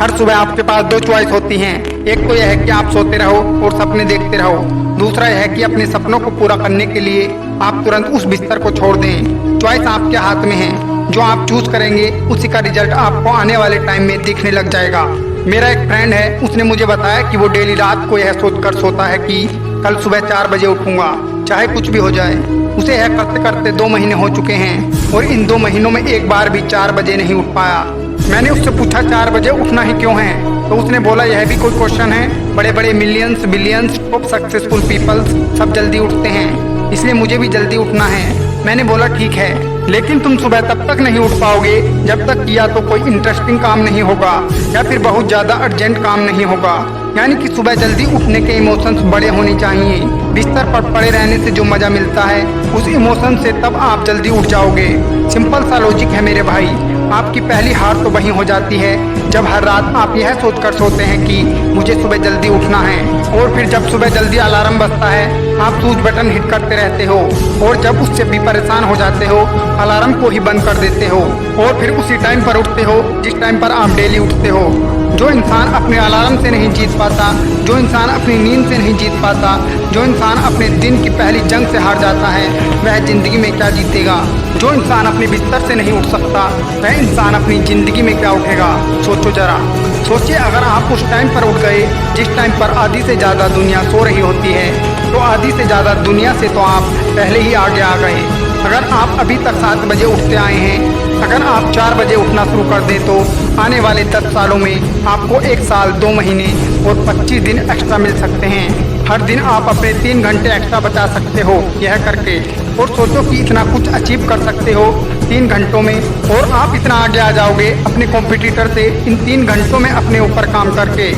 हर सुबह आपके पास दो चॉइस होती हैं। एक तो यह है कि आप सोते रहो और सपने देखते रहो। दूसरा यह है कि अपने सपनों को पूरा करने के लिए आप तुरंत उस बिस्तर को छोड़ दें। चॉइस आपके हाथ में है। जो आप चूज करेंगे उसी का रिजल्ट आपको आने वाले टाइम में दिखने लग जाएगा। मेरा एक फ्रेंड है, उसने मुझे बताया कि वो डेली रात को यह सोचकर सोता है कि कल सुबह 4 बजे उठूंगा, चाहे कुछ भी हो जाए। उसे यह करते करते 2 महीने हो चुके हैं और इन 2 महीनों में एक बार भी 4 बजे नहीं उठ पाया। मैंने उससे पूछा 4 बजे उठना ही क्यों है, तो उसने बोला यह भी कोई क्वेश्चन है, बड़े बड़े millions billions top successful peoples सब जल्दी उठते हैं, इसलिए मुझे भी जल्दी उठना है। मैंने बोला ठीक है, लेकिन तुम सुबह तब तक नहीं उठ पाओगे जब तक या तो कोई इंटरेस्टिंग काम नहीं होगा या फिर बहुत ज्यादा अर्जेंट काम नहीं होगा। यानी कि सुबह जल्दी उठने के इमोशंस बड़े होने चाहिए। बिस्तर पर पड़े रहने से जो मजा मिलता है उस इमोशन से तब आप जल्दी उठ जाओगे। सिंपल सा लॉजिक है मेरे भाई। आपकी पहली हार तो वहीं हो जाती है जब हर रात आप यह सोचकर सोते हैं कि मुझे सुबह जल्दी उठना है, और फिर जब सुबह जल्दी अलार्म बजता है आप स्नूज बटन हिट करते रहते हो, और जब उससे भी परेशान हो जाते हो अलार्म को ही बंद कर देते हो, और फिर उसी टाइम पर उठते हो जिस टाइम पर आप डेली उठते हो। जो इंसान अपने अलार्म से नहीं जीत पाता, जो इंसान अपनी नींद से नहीं जीत पाता, जो इंसान अपने दिन की पहली जंग से हार जाता है, वह जिंदगी में क्या जीतेगा। जो इंसान अपने बिस्तर से नहीं उठ सकता, वह इंसान अपनी जिंदगी में क्या उठेगा। सोचो जरा, सोचिए अगर आप उस टाइम पर उठ गए जिस टाइम पर आधी से ज़्यादा दुनिया सो रही होती है, तो आधी से ज़्यादा दुनिया से तो आप पहले ही आगे आ गए। अगर आप अभी तक 7 बजे उठते आए हैं, अगर आप 4 बजे उठना शुरू कर दें तो आने वाले 10 सालों में आपको 1 साल 2 महीने और 25 दिन एक्स्ट्रा मिल सकते हैं। हर दिन आप अपने 3 घंटे एक्स्ट्रा बचा सकते हो यह करके, और सोचो कि इतना कुछ अचीव कर सकते हो 3 घंटों में, और आप इतना आगे आ जाओगे अपने कॉम्पिटिटर से इन 3 घंटों में अपने ऊपर काम करके।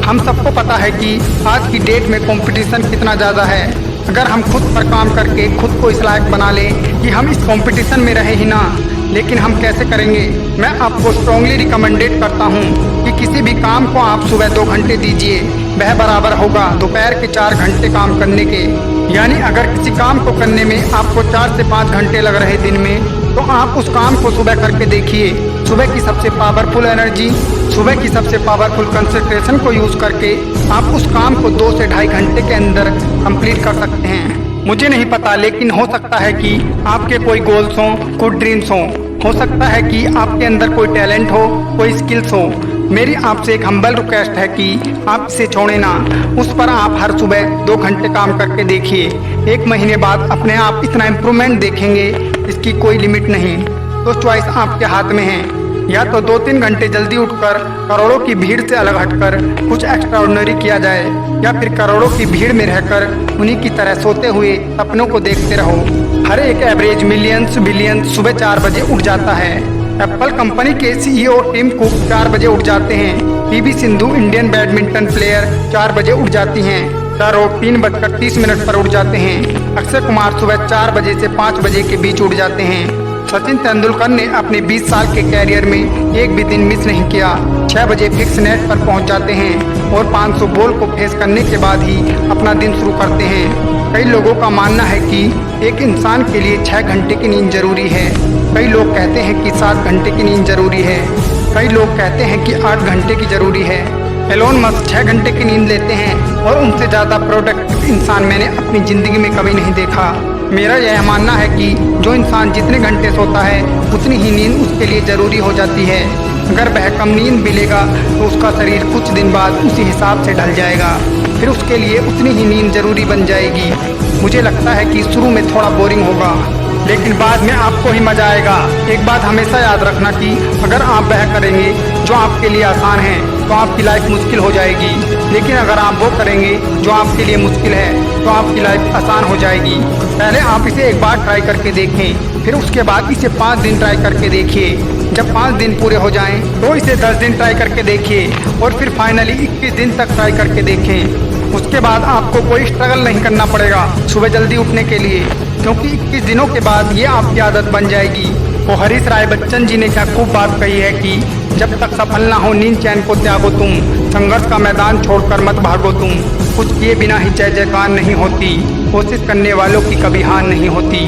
हम सबको पता है कि आज की डेट में कंपटीशन कितना ज़्यादा है। अगर हम खुद पर काम करके खुद को इस लायक बना लें कि हम इस कंपटीशन में रहे ही ना, लेकिन हम कैसे करेंगे। मैं आपको स्ट्रांगली रिकमेंडेड करता हूँ कि किसी भी काम को आप सुबह 2 घंटे दीजिए, वह बराबर होगा दोपहर के 4 घंटे काम करने के। यानी अगर किसी काम को करने में आपको 4 से 5 घंटे लग रहे दिन में, तो आप उस काम को सुबह करके देखिए। सुबह की सबसे पावरफुल एनर्जी, सुबह की सबसे पावरफुल कंसंट्रेशन को यूज करके आप उस काम को 2 से 2.5 घंटे के अंदर कंप्लीट कर सकते हैं। मुझे नहीं पता, लेकिन हो सकता है कि आपके कोई गोल्स हों, कुछ ड्रीम्स हों, हो सकता है कि आपके अंदर कोई टैलेंट हो, कोई स्किल्स हो। मेरी आपसे एक हम्बल रिक्वेस्ट है कि आप इसे छोड़ें ना, उस पर आप हर सुबह 2 घंटे काम करके देखिए। 1 महीने बाद अपने आप इतना इम्प्रूवमेंट देखेंगे, इसकी कोई लिमिट नहीं। तो चॉइस आपके हाथ में है, या तो 2-3 घंटे जल्दी उठकर करोड़ों की भीड़ से अलग हटकर कुछ एक्स्ट्राऑर्डिनरी किया जाए, या फिर करोड़ों की भीड़ में रहकर उन्हीं की तरह सोते हुए सपनों को देखते रहो। हर एक एवरेज मिलियंस बिलियंस सुबह 4 बजे उठ जाता है। एप्पल कंपनी के CEO टिम कुक 4 बजे उठ जाते हैं। PV Sindhu Indian badminton player 4 बजे उठ जाती हैं। शाहरुख 3:30 पर उठ जाते हैं। अक्षय कुमार सुबह 4 बजे से 5 बजे के बीच उठ जाते हैं। सचिन तेंदुलकर ने अपने 20 साल के कैरियर में एक भी दिन मिस नहीं किया। 6 बजे फिक्स नेट पर पहुंच जाते हैं और 500 बॉल को फेस करने के बाद ही अपना दिन शुरू करते हैं। कई लोगों का मानना है कि एक इंसान के लिए 6 घंटे की नींद जरूरी है। कई लोग कहते हैं कि 7 घंटे की नींद जरूरी है। कई लोग कहते हैं कि 8 घंटे की जरूरी है। एलोन मस्क 6 घंटे की नींद लेते हैं और उनसे ज़्यादा प्रोडक्टिव इंसान मैंने अपनी ज़िंदगी में कभी नहीं देखा। मेरा यह मानना है कि जो इंसान जितने घंटे सोता है उतनी ही नींद उसके लिए ज़रूरी हो जाती है। अगर वह कम नींद भी लेगा तो उसका शरीर कुछ दिन बाद उसी हिसाब से ढल जाएगा, फिर उसके लिए उतनी ही नींद जरूरी बन जाएगी। मुझे लगता है कि शुरू में थोड़ा बोरिंग होगा, लेकिन बाद में आपको ही मजा आएगा। एक बात हमेशा याद रखना कि अगर आप वह करेंगे जो आपके लिए आसान है तो आपकी लाइफ मुश्किल हो जाएगी, लेकिन अगर आप वो करेंगे जो आपके लिए मुश्किल है तो आपकी लाइफ आसान हो जाएगी। पहले आप इसे एक बार ट्राई करके देखें, फिर उसके बाद इसे 5 दिन ट्राई करके देखिए। जब 5 दिन पूरे हो जाएं तो इसे 10 दिन ट्राई करके देखिए, और फिर फाइनली 21 दिन तक ट्राई करके देखें। उसके बाद आपको कोई स्ट्रगल नहीं करना पड़ेगा सुबह जल्दी उठने के लिए, क्योंकि 21 दिनों के बाद ये आपकी आदत बन जाएगी। तो हरीश राय बच्चन जी ने क्या खूब बात कही है कि जब तक सफल ना हो नींद चैन को त्यागो तुम, संघर्ष का मैदान छोड़कर मत भागो तुम, कुछ किए बिना ही जय जयकार नहीं होती, कोशिश करने वालों की कभी हार नहीं होती।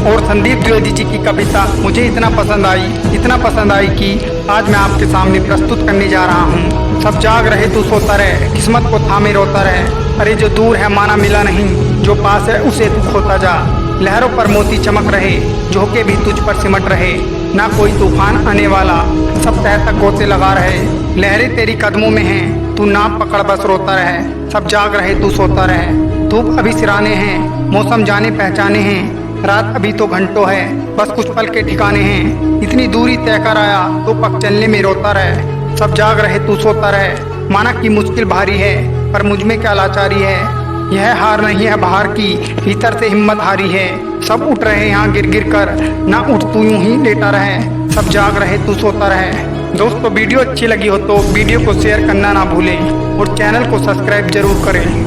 और संदीप द्विवेदी जी की कविता मुझे इतना पसंद आई कि आज मैं आपके सामने प्रस्तुत करने जा रहा हूँ। सब जाग रहे तू सोता रहे, किस्मत को थामे रोता रहे। अरे जो दूर है माना मिला नहीं, जो पास है उसे तू खोता जा। लहरों पर मोती चमक रहे, झोंके भी तुझ पर सिमट रहे। ना कोई तूफान आने वाला, सब तह तक गोते लगा रहे। लहरें तेरी कदमों में हैं, तू नाम पकड़ बस रोता रहे। सब जाग रहे तू सोता रहे। धूप अभी सिराने हैं, मौसम जाने पहचाने हैं। रात अभी तो घंटों है, बस कुछ पल के ठिकाने हैं। इतनी दूरी तय कर आया तो पग चलने में रोता रहे। सब जाग रहे तू सोता रहे। माना कि मुश्किल भारी है, पर मुझ में क्या लाचारी है। यह हार नहीं है बाहर की, भीतर से हिम्मत हारी है। सब उठ रहे यहाँ गिर गिर कर, ना उठ तू यूं ही लेटा रहे। सब जाग रहे तू सोता रहे। दोस्तों वीडियो अच्छी लगी हो तो वीडियो को शेयर करना ना भूलें और चैनल को सब्सक्राइब जरूर करें।